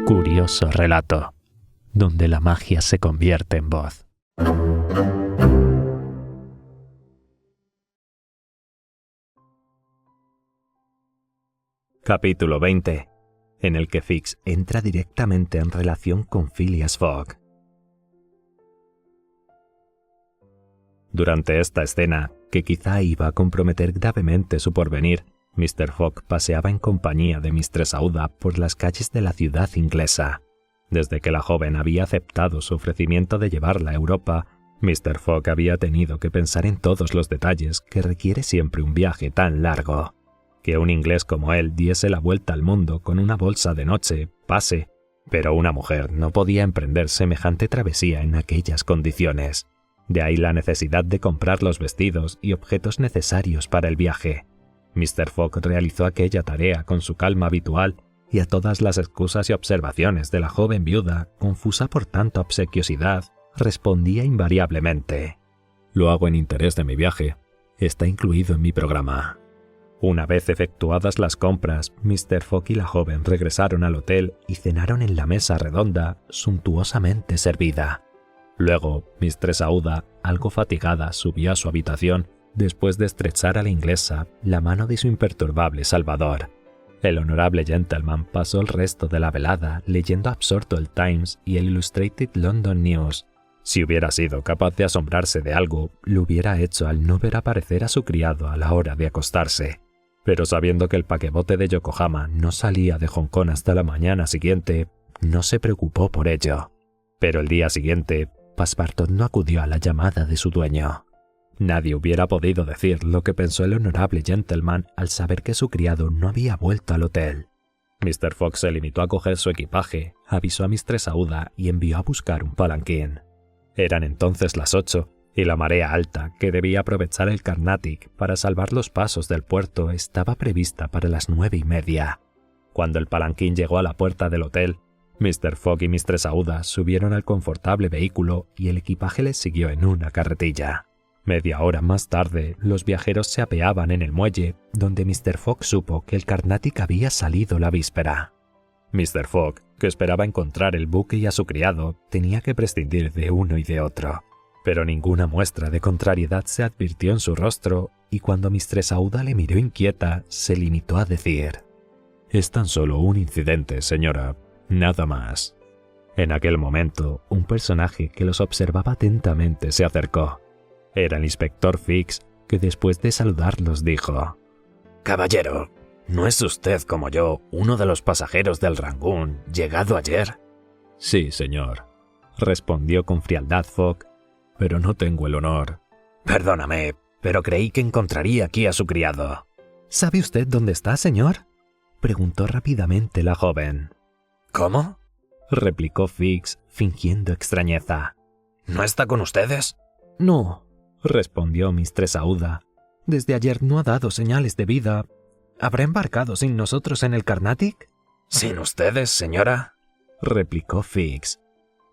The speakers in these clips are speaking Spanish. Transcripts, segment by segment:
Curioso relato, donde la magia se convierte en voz. Capítulo 20, en el que Fix entra directamente en relación con Phileas Fogg. Durante esta escena, que quizá iba a comprometer gravemente su porvenir, Mr. Fogg paseaba en compañía de Mistress Aouda por las calles de la ciudad inglesa. Desde que la joven había aceptado su ofrecimiento de llevarla a Europa, Mr. Fogg había tenido que pensar en todos los detalles que requiere siempre un viaje tan largo. Que un inglés como él diese la vuelta al mundo con una bolsa de noche, pase, pero una mujer no podía emprender semejante travesía en aquellas condiciones. De ahí la necesidad de comprar los vestidos y objetos necesarios para el viaje. Mr. Fogg realizó aquella tarea con su calma habitual y a todas las excusas y observaciones de la joven viuda, confusa por tanta obsequiosidad, respondía invariablemente: «Lo hago en interés de mi viaje. Está incluido en mi programa». Una vez efectuadas las compras, Mr. Fogg y la joven regresaron al hotel y cenaron en la mesa redonda, suntuosamente servida. Luego, Mistress Aouda, algo fatigada, subió a su habitación después de estrechar a la inglesa la mano de su imperturbable salvador. El honorable gentleman pasó el resto de la velada leyendo absorto el Times y el Illustrated London News. Si hubiera sido capaz de asombrarse de algo, lo hubiera hecho al no ver aparecer a su criado a la hora de acostarse. Pero sabiendo que el paquebote de Yokohama no salía de Hong Kong hasta la mañana siguiente, no se preocupó por ello. Pero el día siguiente, Passepartout no acudió a la llamada de su dueño. Nadie hubiera podido decir lo que pensó el honorable gentleman al saber que su criado no había vuelto al hotel. Mr. Fogg se limitó a coger su equipaje, avisó a Mistress Aouda y envió a buscar un palanquín. Eran entonces las 8 y la marea alta, que debía aprovechar el Carnatic para salvar los pasos del puerto, estaba prevista para las 9:30. Cuando el palanquín llegó a la puerta del hotel, Mr. Fogg y Mistress Aouda subieron al confortable vehículo y el equipaje les siguió en una carretilla. Media hora más tarde, los viajeros se apeaban en el muelle, donde Mr. Fogg supo que el Carnatic había salido la víspera. Mr. Fogg, que esperaba encontrar el buque y a su criado, tenía que prescindir de uno y de otro. Pero ninguna muestra de contrariedad se advirtió en su rostro, y cuando Mistress Aouda le miró inquieta, se limitó a decir: «Es tan solo un incidente, señora, nada más». En aquel momento, un personaje que los observaba atentamente se acercó. Era el inspector Fix, que después de saludarlos dijo: «Caballero, ¿no es usted como yo uno de los pasajeros del Rangoon, llegado ayer?» «Sí, señor», respondió con frialdad Fogg, «pero no tengo el honor». «Perdóname, pero creí que encontraría aquí a su criado». «¿Sabe usted dónde está, señor?», preguntó rápidamente la joven. «¿Cómo?», replicó Fix, fingiendo extrañeza. «¿No está con ustedes?». «No», respondió Mistress Aouda. «Desde ayer no ha dado señales de vida. ¿Habrá embarcado sin nosotros en el Carnatic?» «¿Sin ustedes, señora?», replicó Fix.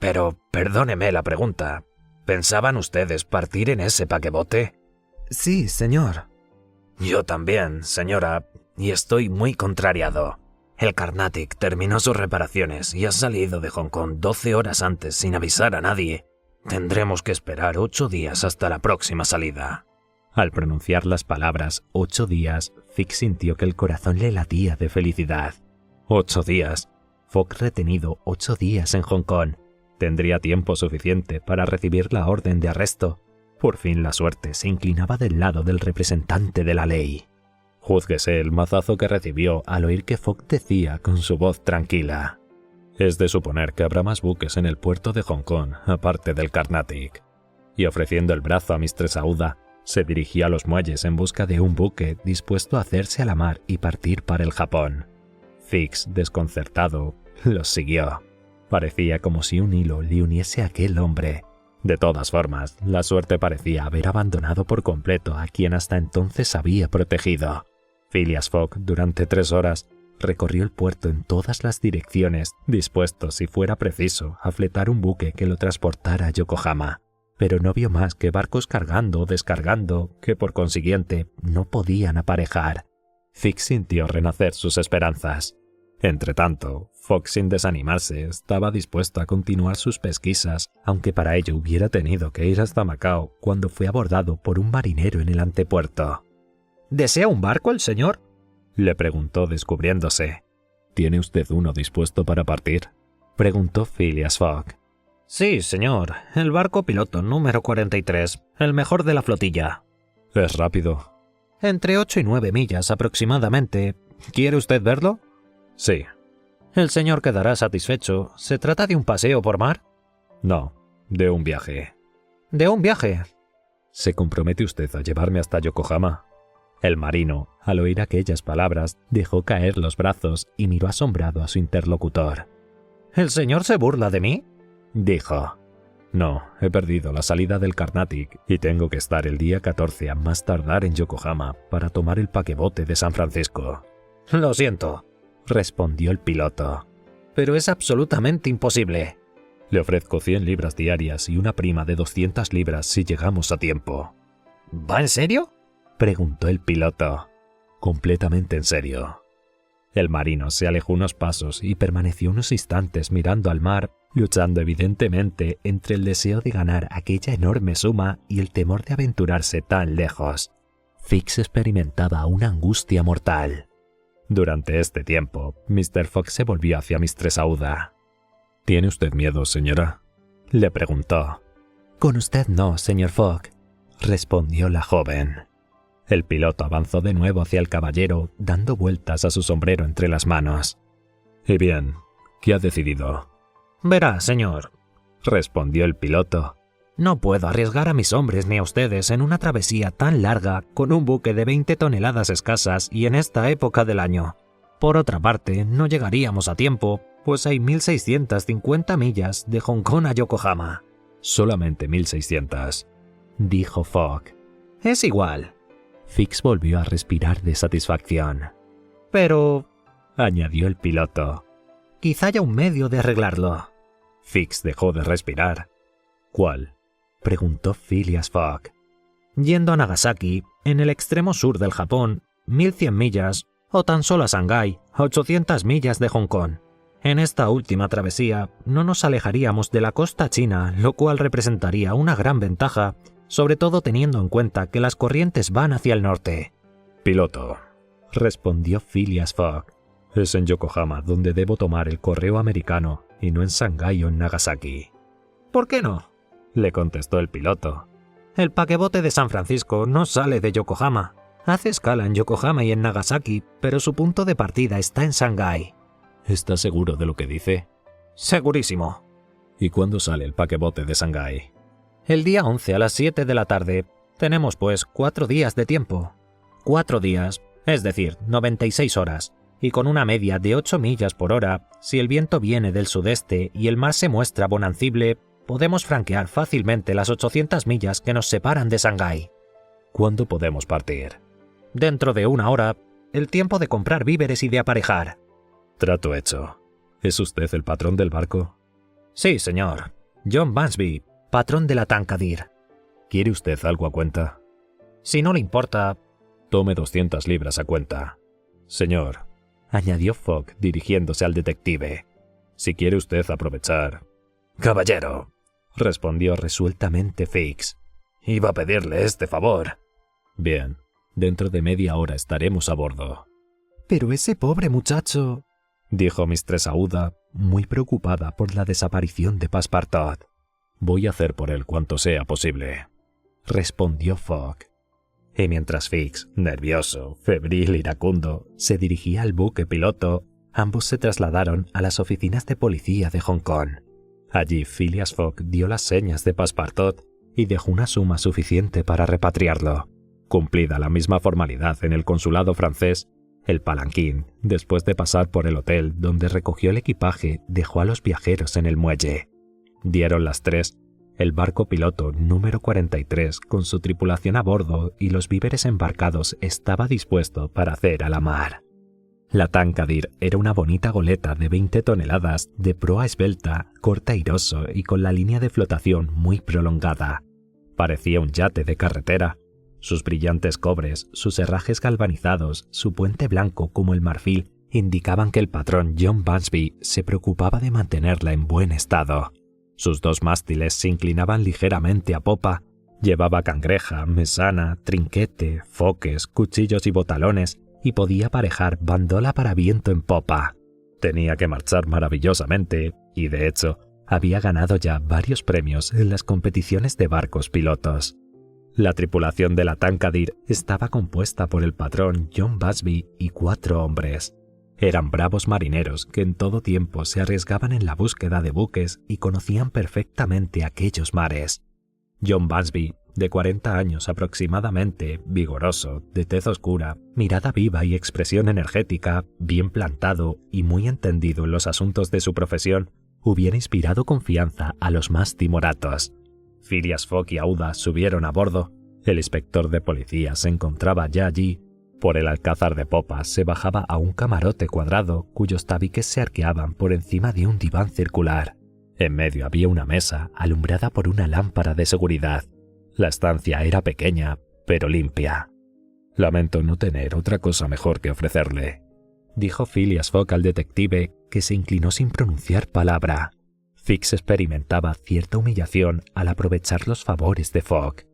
«Pero perdóneme la pregunta. ¿Pensaban ustedes partir en ese paquebote?» «Sí, señor». «Yo también, señora, y estoy muy contrariado. El Carnatic terminó sus reparaciones y ha salido de Hong Kong 12 horas antes sin avisar a nadie. Tendremos que esperar 8 días hasta la próxima salida». Al pronunciar las palabras 8 días, Fix sintió que el corazón le latía de felicidad. 8 días. Fogg retenido 8 días en Hong Kong. Tendría tiempo suficiente para recibir la orden de arresto. Por fin la suerte se inclinaba del lado del representante de la ley. Júzguese el mazazo que recibió al oír que Fogg decía con su voz tranquila: «Es de suponer que habrá más buques en el puerto de Hong Kong, aparte del Carnatic». Y ofreciendo el brazo a Mistress Aouda, se dirigió a los muelles en busca de un buque dispuesto a hacerse a la mar y partir para el Japón. Fix, desconcertado, los siguió. Parecía como si un hilo le uniese a aquel hombre. De todas formas, la suerte parecía haber abandonado por completo a quien hasta entonces había protegido. Phileas Fogg, durante 3 horas, recorrió el puerto en todas las direcciones, dispuesto, si fuera preciso, a fletar un buque que lo transportara a Yokohama. pero no vio más que barcos cargando o descargando que por consiguiente no podían aparejar. Fix sintió renacer sus esperanzas. Entretanto, Fogg, sin desanimarse, estaba dispuesto a continuar sus pesquisas, aunque para ello hubiera tenido que ir hasta Macao cuando fue abordado por un marinero en el antepuerto. ¿Desea un barco el señor?, le preguntó descubriéndose. ¿Tiene usted uno dispuesto para partir?, preguntó Phileas Fogg. Sí, señor, el barco piloto número 43, el mejor de la flotilla. ¿Es rápido? Entre 8 y 9 millas aproximadamente. ¿Quiere usted verlo? Sí. El señor quedará satisfecho. ¿Se trata de un paseo por mar? No, de un viaje. ¿De un viaje? ¿Se compromete usted a llevarme hasta Yokohama? El marino, al oír aquellas palabras, dejó caer los brazos y miró asombrado a su interlocutor. ¿El señor se burla de mí?, dijo. No, he perdido la salida del Carnatic y tengo que estar el día 14 a más tardar en Yokohama para tomar el paquebote de San Francisco. Lo siento, respondió el piloto. Pero es absolutamente imposible. Le ofrezco 100 libras diarias y una prima de 200 libras si llegamos a tiempo. ¿Va en serio?, preguntó el piloto. Completamente en serio. El marino se alejó unos pasos y permaneció unos instantes mirando al mar, luchando evidentemente entre el deseo de ganar aquella enorme suma y el temor de aventurarse tan lejos. Fix experimentaba una angustia mortal. Durante este tiempo, Mr. Fogg se volvió hacia Mistress Aouda. ¿Tiene usted miedo, señora?, le preguntó. Con usted no, señor Fogg, respondió la joven. El piloto avanzó de nuevo hacia el caballero, dando vueltas a su sombrero entre las manos. «Y bien, ¿qué ha decidido?» «Verá, señor», respondió el piloto. «No puedo arriesgar a mis hombres ni a ustedes en una travesía tan larga con un buque de 20 toneladas escasas y en esta época del año. Por otra parte, no llegaríamos a tiempo, pues hay 1.650 millas de Hong Kong a Yokohama». «Solamente 1.600», dijo Fogg. «Es igual». Fix volvió a respirar de satisfacción. «Pero», añadió el piloto, «quizá haya un medio de arreglarlo». Fix dejó de respirar. «¿Cuál?», preguntó Phileas Fogg. «Yendo a Nagasaki, en el extremo sur del Japón, 1.100 millas, o tan solo a Shanghái, a 800 millas de Hong Kong. En esta última travesía no nos alejaríamos de la costa china, lo cual representaría una gran ventaja, sobre todo teniendo en cuenta que las corrientes van hacia el norte». «Piloto», respondió Phileas Fogg, «es en Yokohama donde debo tomar el correo americano y no en Shanghái o en Nagasaki». «¿Por qué no?», le contestó el piloto. «El paquebote de San Francisco no sale de Yokohama. Hace escala en Yokohama y en Nagasaki, pero su punto de partida está en Shanghái». ¿Está seguro de lo que dice? «Segurísimo». ¿Y cuándo sale el paquebote de Shanghái? El día 11 a las 7 de la tarde. Tenemos pues 4 días de tiempo. 4 días, es decir, 96 horas, y con una media de 8 millas por hora, si el viento viene del sudeste y el mar se muestra bonancible, podemos franquear fácilmente las 800 millas que nos separan de Shanghái. ¿Cuándo podemos partir? Dentro de 1 hora, el tiempo de comprar víveres y de aparejar. Trato hecho. ¿Es usted el patrón del barco? Sí, señor. John Bansby, patrón de la Tankadיר. ¿Quiere usted algo a cuenta? Si no le importa... Tome 200 libras a cuenta. Señor, añadió Fogg dirigiéndose al detective, si quiere usted aprovechar... Caballero, respondió resueltamente Fix. Iba a pedirle este favor. Bien, dentro de media hora estaremos a bordo. Pero ese pobre muchacho... dijo Mistress Aouda, muy preocupada por la desaparición de Passepartout. Voy a hacer por él cuanto sea posible, respondió Fogg. Y mientras Fix, nervioso, febril e iracundo, se dirigía al buque piloto, ambos se trasladaron a las oficinas de policía de Hong Kong. Allí Phileas Fogg dio las señas de Passepartout y dejó una suma suficiente para repatriarlo. Cumplida la misma formalidad en el consulado francés, el palanquín, después de pasar por el hotel donde recogió el equipaje, dejó a los viajeros en el muelle. Dieron las 3, el barco piloto número 43 con su tripulación a bordo y los víveres embarcados estaba dispuesto para hacer a la mar. La Tankadיר era una bonita goleta de 20 toneladas, de proa esbelta, corta airoso y con la línea de flotación muy prolongada. Parecía un yate de carretera. Sus brillantes cobres, sus herrajes galvanizados, su puente blanco como el marfil indicaban que el patrón John Bunsby se preocupaba de mantenerla en buen estado. Sus dos mástiles se inclinaban ligeramente a popa. Llevaba cangreja, mesana, trinquete, foques, cuchillos y botalones, y podía aparejar bandola para viento en popa. Tenía que marchar maravillosamente, y de hecho, había ganado ya varios premios en las competiciones de barcos pilotos. La tripulación de la Tankadere estaba compuesta por el patrón John Bunsby y 4 hombres. Eran bravos marineros que en todo tiempo se arriesgaban en la búsqueda de buques y conocían perfectamente aquellos mares. John Bunsby, de 40 años aproximadamente, vigoroso, de tez oscura, mirada viva y expresión energética, bien plantado y muy entendido en los asuntos de su profesión, hubiera inspirado confianza a los más timoratos. Phileas Fogg y Aouda subieron a bordo. El inspector de policía se encontraba ya allí. Por el alcázar de popa se bajaba a un camarote cuadrado cuyos tabiques se arqueaban por encima de un diván circular. En medio había una mesa alumbrada por una lámpara de seguridad. La estancia era pequeña, pero limpia. «Lamento no tener otra cosa mejor que ofrecerle», dijo Phileas Fogg al detective, que se inclinó sin pronunciar palabra. Fix experimentaba cierta humillación al aprovechar los favores de Fogg.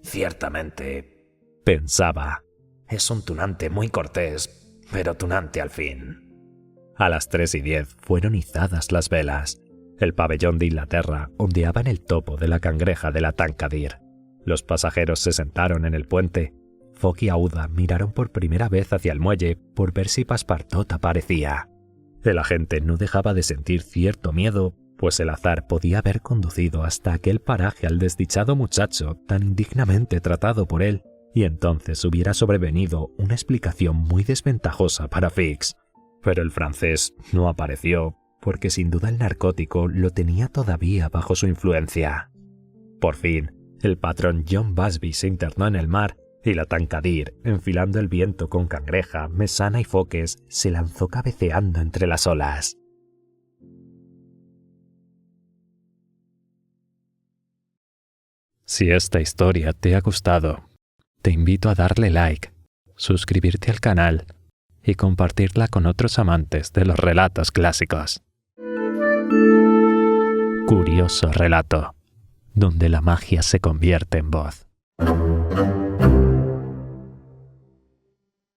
«Ciertamente», pensaba, «es un tunante muy cortés, pero tunante al fin». A las 3:10 fueron izadas las velas. El pabellón de Inglaterra ondeaba en el topo de la cangreja de la Tankadere. Los pasajeros se sentaron en el puente. Fogg y Aouda miraron por primera vez hacia el muelle por ver si Passepartout aparecía. El agente no dejaba de sentir cierto miedo, pues el azar podía haber conducido hasta aquel paraje al desdichado muchacho tan indignamente tratado por él, y entonces hubiera sobrevenido una explicación muy desventajosa para Fix. Pero el francés no apareció, porque sin duda el narcótico lo tenía todavía bajo su influencia. Por fin, el patrón John Bunsby se internó en el mar y la Tankadere, enfilando el viento con cangreja, mesana y foques, se lanzó cabeceando entre las olas. Si esta historia te ha gustado, te invito a darle like, suscribirte al canal y compartirla con otros amantes de los relatos clásicos. Curioso relato, donde la magia se convierte en voz.